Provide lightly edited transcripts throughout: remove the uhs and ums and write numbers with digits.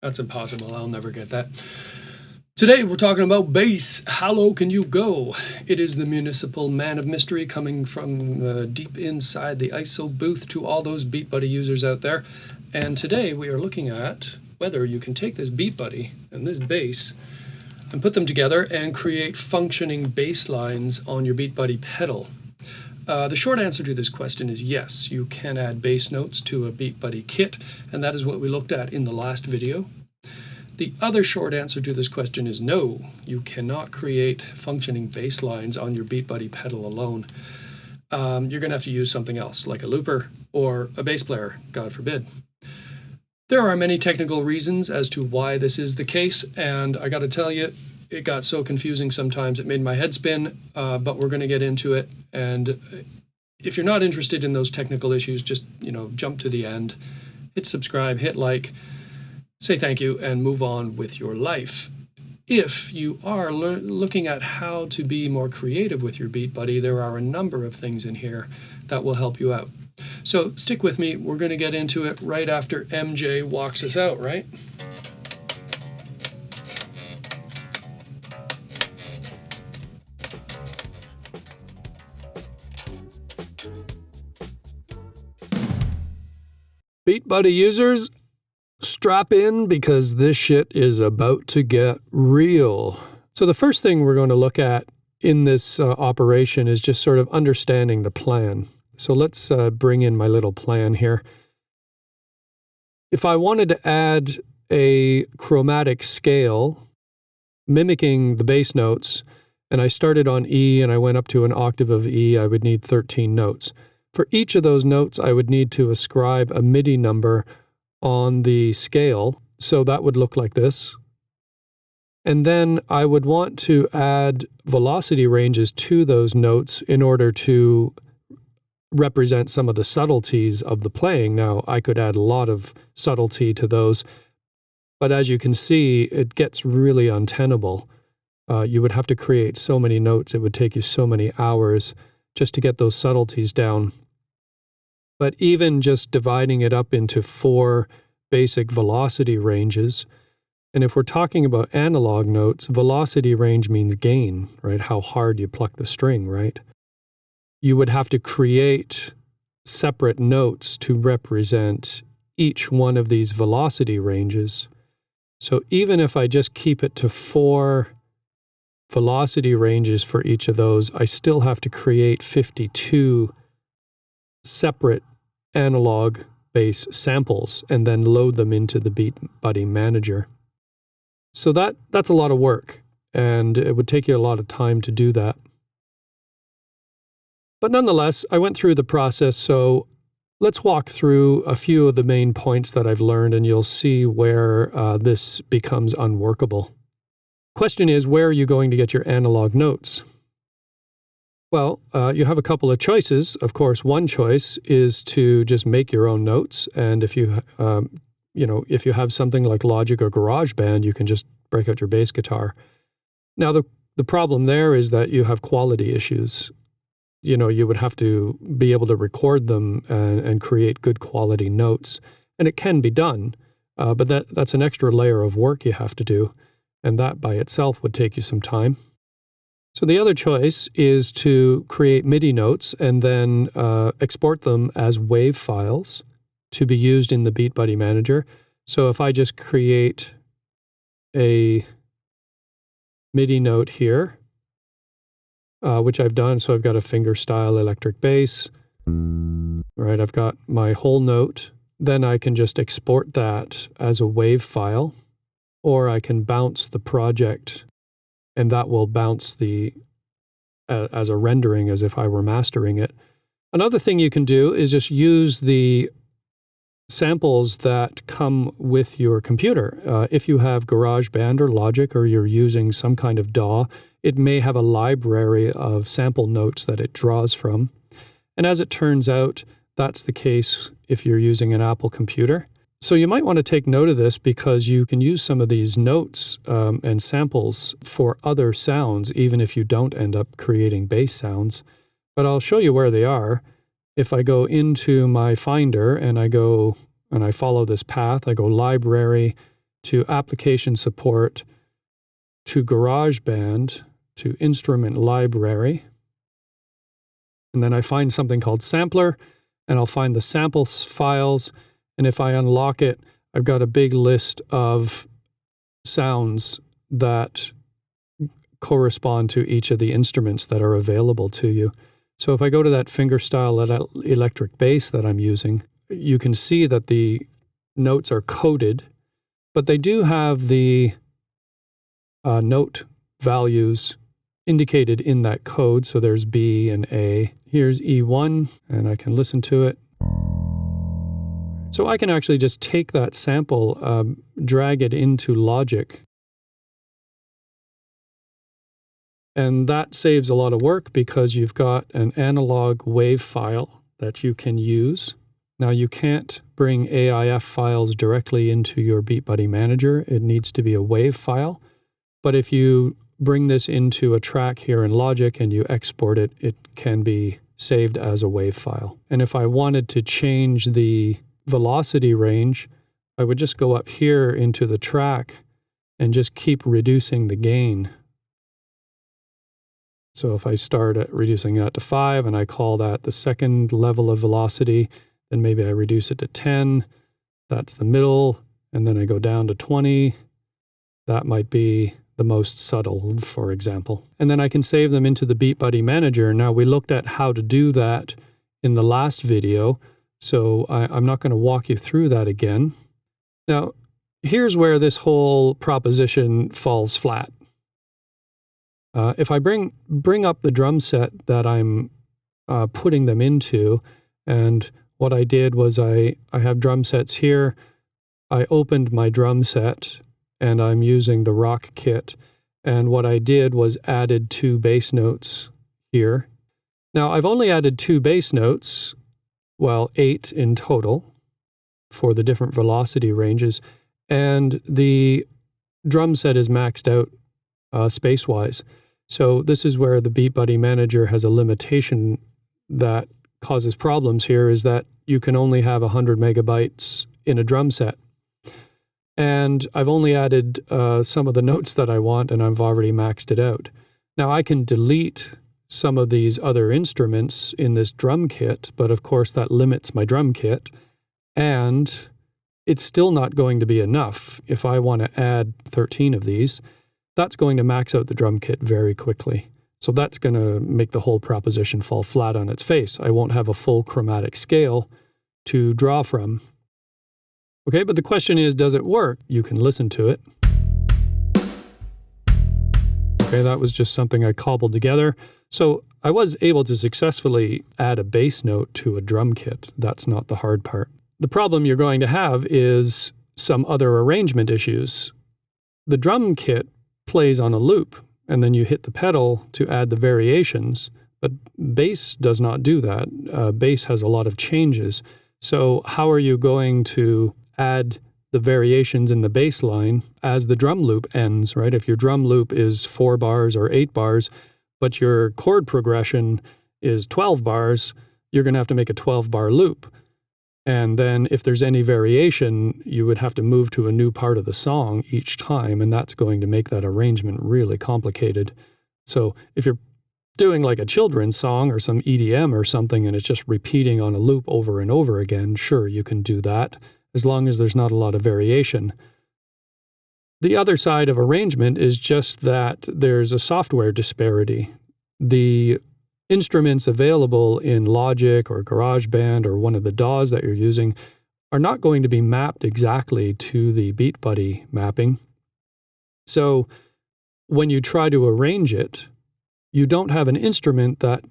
That's impossible. I'll never get that. Today we're talking about bass. How low can you go? It is the municipal man of mystery coming from deep inside the ISO booth to all those Beat Buddy users out there. And today we are looking at whether you can take this Beat Buddy and this bass and put them together and create functioning bass lines on your Beat Buddy pedal. The short answer to this question is yes, you can add bass notes to a Beat Buddy kit, and that is what we looked at in the last video. The other short answer to this question is no, you cannot create functioning bass lines on your Beat Buddy pedal alone. You're going to have to use something else, like a looper or a bass player, God forbid. There are many technical reasons as to why this is the case, and I got to tell you, it got so confusing sometimes it made my head spin, but we're going to get into it. And if you're not interested in those technical issues, just jump to the end, hit subscribe, hit like, say thank you, and move on with your life. If you are looking at how to be more creative with your Beat Buddy, there are a number of things in here that will help you out. So stick with me. We're going to get into it right after MJ walks us out, right? Beat Buddy users, strap in because this shit is about to get real. So the first thing we're going to look at in this operation is just sort of understanding the plan. So let's bring in my little plan here. If I wanted to add a chromatic scale mimicking the bass notes, and I started on E and I went up to an octave of E, I would need 13 notes. For each of those notes, I would need to ascribe a MIDI number on the scale, so that would look like this. And then I would want to add velocity ranges to those notes in order to represent some of the subtleties of the playing. Now, I could add a lot of subtlety to those, but as you can see, it gets really untenable. You would have to create so many notes, it would take you so many hours just to get those subtleties down. But even just dividing it up into 4 basic velocity ranges, and if we're talking about analog notes, velocity range means gain, right? How hard you pluck the string, right? You would have to create separate notes to represent each one of these velocity ranges. So even if I just keep it to 4 velocity ranges for each of those, I still have to create 52 separate analog bass samples and then load them into the Beat Buddy manager. So that's a lot of work, and it would take you a lot of time to do that. But nonetheless, I went through the process, so let's walk through a few of the main points that I've learned, and you'll see where this becomes unworkable. Question is, where are you going to get your analog notes? Well, you have a couple of choices. Of course, one choice is to just make your own notes, and if you have something like Logic or GarageBand, you can just break out your bass guitar. Now, the problem there is that you have quality issues. You would have to be able to record them and create good quality notes, and it can be done, but that's an extra layer of work you have to do, and that by itself would take you some time. So the other choice is to create MIDI notes and then export them as WAV files to be used in the Beat Buddy manager. So if I just create a MIDI note here, which I've done, so I've got a fingerstyle electric bass, right? I've got my whole note. Then I can just export that as a WAV file, or I can bounce the project, and that will bounce as a rendering as if I were mastering it. Another thing you can do is just use the samples that come with your computer. If you have GarageBand or Logic, or you're using some kind of DAW, it may have a library of sample notes that it draws from. And as it turns out, that's the case if you're using an Apple computer. So you might want to take note of this because you can use some of these notes and samples for other sounds, even if you don't end up creating bass sounds. But I'll show you where they are. If I go into my Finder and I follow this path, I go Library, to application support, to GarageBand, to instrument library. And then I find something called sampler, and I'll find the samples files. And if I unlock it, I've got a big list of sounds that correspond to each of the instruments that are available to you. So if I go to that fingerstyle electric bass that I'm using, you can see that the notes are coded, but they do have the note values indicated in that code. So there's B and A. Here's E1, and I can listen to it. So I can actually just take that sample, drag it into Logic, and that saves a lot of work because you've got an analog wave file that you can use. Now you can't bring AIF files directly into your BeatBuddy Manager. It needs to be a wave file. But if you bring this into a track here in Logic and you export it, it can be saved as a wave file. And if I wanted to change the velocity range, I would just go up here into the track and just keep reducing the gain. So if I start at reducing that to 5 and I call that the second level of velocity, then maybe I reduce it to 10. That's the middle. And then I go down to 20. That might be the most subtle, for example. And then I can save them into the BeatBuddy Manager. Now, we looked at how to do that in the last video, so I'm not going to walk you through that again. Now, here's where this whole proposition falls flat. If I bring up the drum set that I'm putting them into, and what I did was I have drum sets here. I opened my drum set, and I'm using the rock kit. And what I did was added 2 bass notes here. Now, I've only added 2 bass notes, well, 8 in total for the different velocity ranges. And the drum set is maxed out space-wise. So this is where the BeatBuddy Manager has a limitation that causes problems here, is that you can only have 100 megabytes in a drum set. And I've only added some of the notes that I want, and I've already maxed it out. Now I can delete some of these other instruments in this drum kit, but of course that limits my drum kit, and it's still not going to be enough. If I want to add 13 of these, that's going to max out the drum kit very quickly. So that's going to make the whole proposition fall flat on its face. I won't have a full chromatic scale to draw from. Okay, but the question is, does it work? You can listen to it. Okay, that was just something I cobbled together. So I was able to successfully add a bass note to a drum kit. That's not the hard part. The problem you're going to have is some other arrangement issues. The drum kit plays on a loop, and then you hit the pedal to add the variations, but bass does not do that. Bass has a lot of changes. So how are you going to add the variations in the bass line as the drum loop ends, right? If your drum loop is 4 bars or 8 bars, but your chord progression is 12 bars, you're going to have to make a 12-bar loop. And then if there's any variation, you would have to move to a new part of the song each time, and that's going to make that arrangement really complicated. So if you're doing like a children's song or some EDM or something, and it's just repeating on a loop over and over again, sure, you can do that, as long as there's not a lot of variation. The other side of arrangement is just that there's a software disparity. The instruments available in Logic or GarageBand or one of the DAWs that you're using are not going to be mapped exactly to the BeatBuddy mapping. So when you try to arrange it, you don't have an instrument that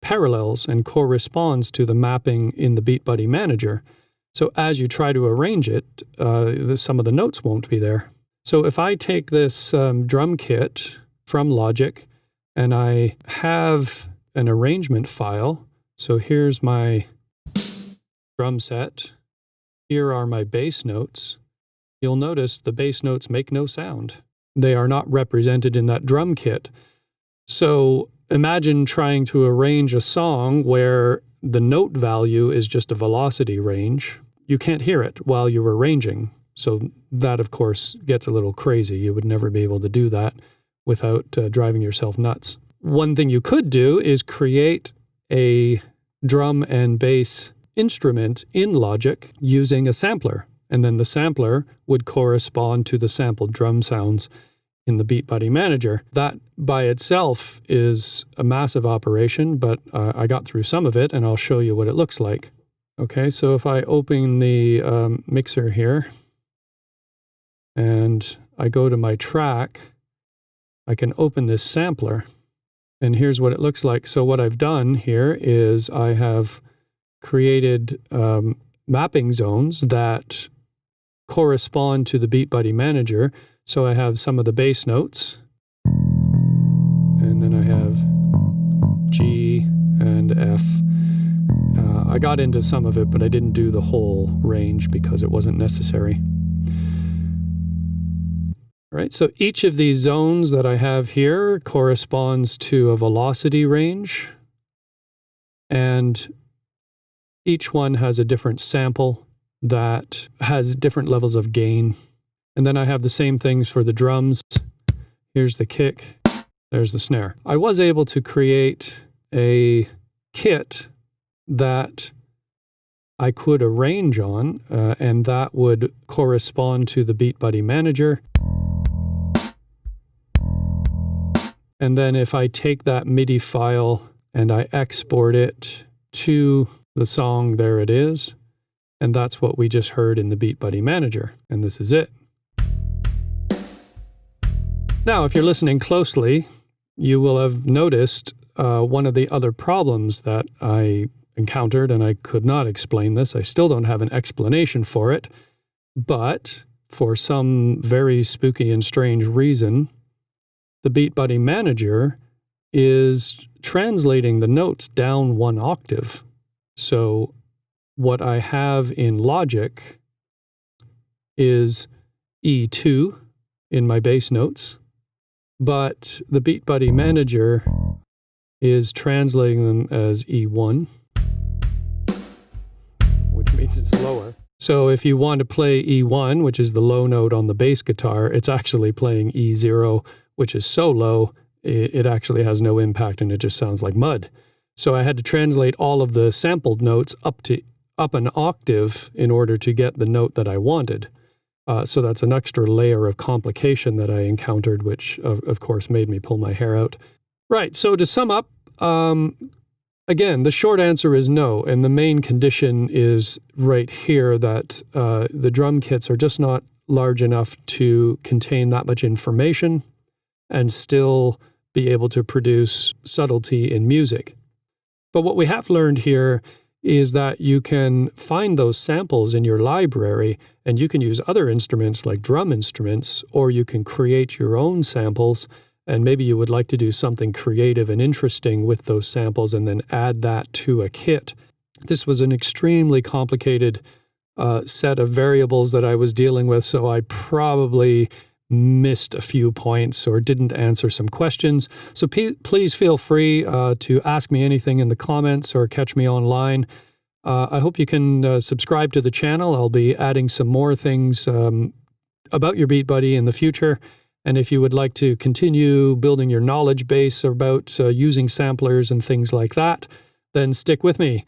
parallels and corresponds to the mapping in the BeatBuddy Manager. So as you try to arrange it, some of the notes won't be there. So if I take this drum kit from Logic and I have an arrangement file, so here's my drum set, here are my bass notes, you'll notice the bass notes make no sound. They are not represented in that drum kit. So imagine trying to arrange a song where the note value is just a velocity range. You can't hear it while you're arranging. So that, of course, gets a little crazy. You would never be able to do that without driving yourself nuts. One thing you could do is create a drum and bass instrument in Logic using a sampler. And then the sampler would correspond to the sampled drum sounds in the Beat Buddy Manager. That by itself is a massive operation, but I got through some of it, and I'll show you what it looks like. Okay, so if I open the mixer here, and I go to my track, I can open this sampler, and here's what it looks like. So what I've done here is I have created mapping zones that correspond to the Beat Buddy Manager. So I have some of the bass notes, and then I have G and F. I got into some of it, but I didn't do the whole range because it wasn't necessary. All right, so each of these zones that I have here corresponds to a velocity range, and each one has a different sample that has different levels of gain. And then I have the same things for the drums. Here's the kick, there's the snare. I was able to create a kit that I could arrange on, and that would correspond to the Beat Buddy Manager. And then if I take that MIDI file and I export it to the song, there it is. And that's what we just heard in the Beat Buddy Manager. And this is it. Now, if you're listening closely, you will have noticed one of the other problems that I encountered, and I could not explain this. I still don't have an explanation for it, but for some very spooky and strange reason, the Beat Buddy Manager is translating the notes down one octave. So what I have in Logic is E2 in my bass notes, but the Beat Buddy Manager is translating them as E1, which means it's lower. So if you want to play E1, which is the low note on the bass guitar, it's actually playing E0, which is so low, it actually has no impact and it just sounds like mud. So I had to translate all of the sampled notes up an octave in order to get the note that I wanted. So that's an extra layer of complication that I encountered, which of course made me pull my hair out. Right, so to sum up, again, the short answer is no, and the main condition is right here that the drum kits are just not large enough to contain that much information and still be able to produce subtlety in music. But what we have learned here is that you can find those samples in your library, and you can use other instruments like drum instruments, or you can create your own samples, and maybe you would like to do something creative and interesting with those samples and then add that to a kit. This was an extremely complicated set of variables that I was dealing with, so I probably missed a few points or didn't answer some questions. So please feel free to ask me anything in the comments or catch me online. I hope you can subscribe to the channel. I'll be adding some more things about your Beat Buddy in the future. And if you would like to continue building your knowledge base about using samplers and things like that, then stick with me.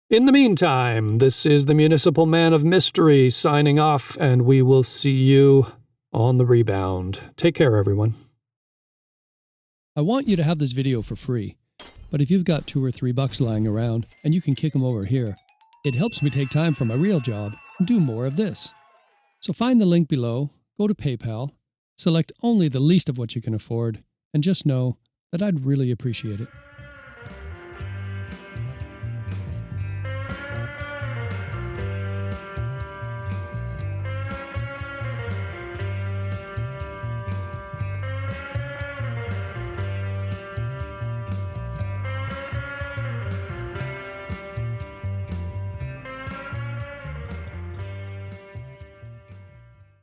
In the meantime, this is the Municipal Man of Mystery signing off, and we will see you on the rebound. Take care, everyone. I want you to have this video for free, but if you've got $2 or $3 lying around and you can kick them over here, it helps me take time from my real job and do more of this. So find the link below, go to PayPal, select only the least of what you can afford, and just know that I'd really appreciate it.